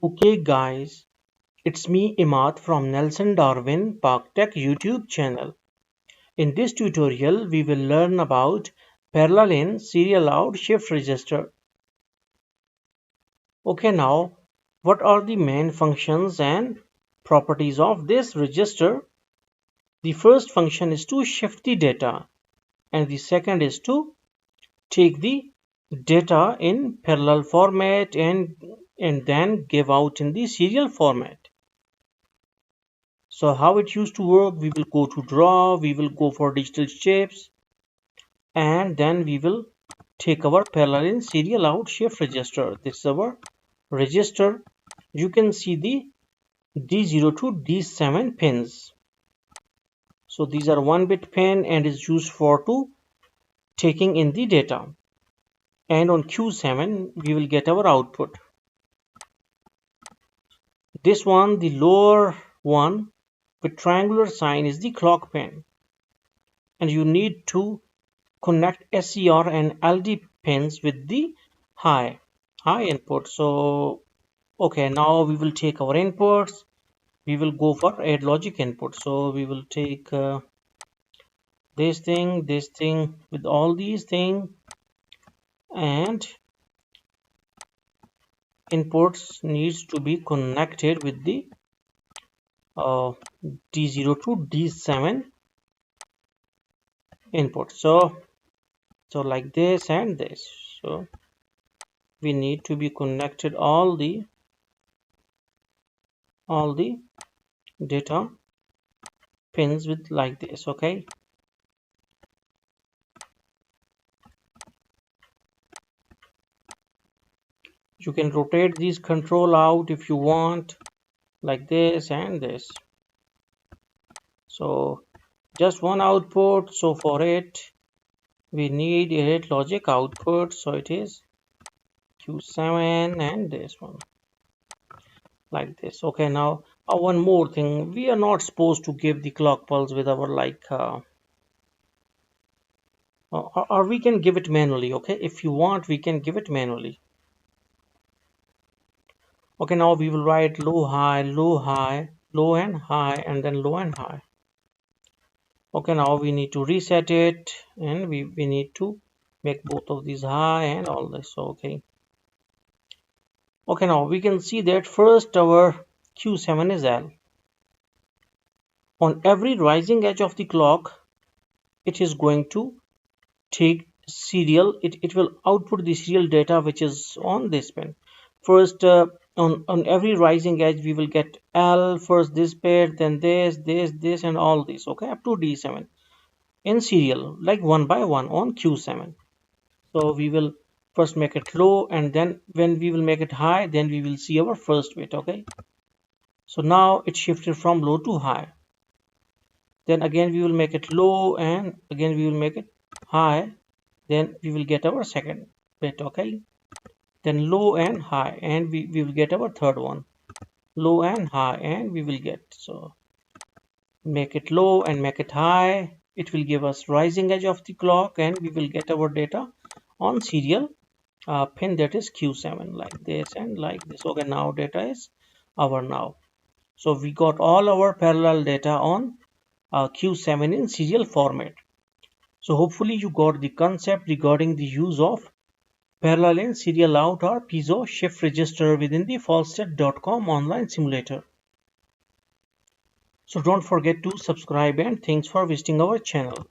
Okay guys, it's me Imad from Nelson Darwin Park Tech YouTube channel. In this tutorial, we will learn about parallel in serial out shift register. Okay, now what are the main functions and properties of this register? The first function is to shift the data and the second is to take the data in parallel format and then give out in the serial format. So how it used to work, we will go to draw, we will go for digital shapes, and then we will take our parallel in serial out shift register. This is our register. You can see the D0 to D7 pins. So these are 1-bit pin and is used for to taking in the data. And on Q7 we will get our output. This one, the lower one with triangular sign, is the clock pin, and you need to connect SCR and LD pins with the high input. So okay, now we will take our inputs. We will go for add logic input. So we will take this thing with all these things, and inputs needs to be connected with the D0 to D7 input. So like this and this. So we need to be connected all the data pins with like this. Okay, you can rotate these control out if you want, like this and this. So just one output, so for it we need a logic output, so it is Q7 and this one like this. Okay, now one more thing, we are not supposed to give the clock pulse with our or we can give it manually. Okay, if you want we can give it manually. Okay, now we will write low high, low high, low and high, and then low and high. Okay, now we need to reset it, and we need to make both of these high and all this. Okay, now we can see that first our Q7 is L. On every rising edge of the clock, it is going to take serial, it will output the serial data which is on this pin. First on every rising edge we will get L, first this pair, then this and all this. Okay, up to D7 in serial, like one by one on Q7. So we will first make it low, and then when we will make it high, then we will see our first bit. Okay, so now it shifted from low to high. Then again we will make it low, and again we will make it high, then we will get our second bit. Okay, then low and high, and we will get our third one, low and high, and we will get, so make it low and make it high, it will give us rising edge of the clock, and we will get our data on serial pin, that is Q7, like this and like this. Okay, now data is our now. So we got all our parallel data on Q7 in serial format. So hopefully you got the concept regarding the use of parallel in serial out or PISO shift register within the falstad.com online simulator. So don't forget to subscribe, and thanks for visiting our channel.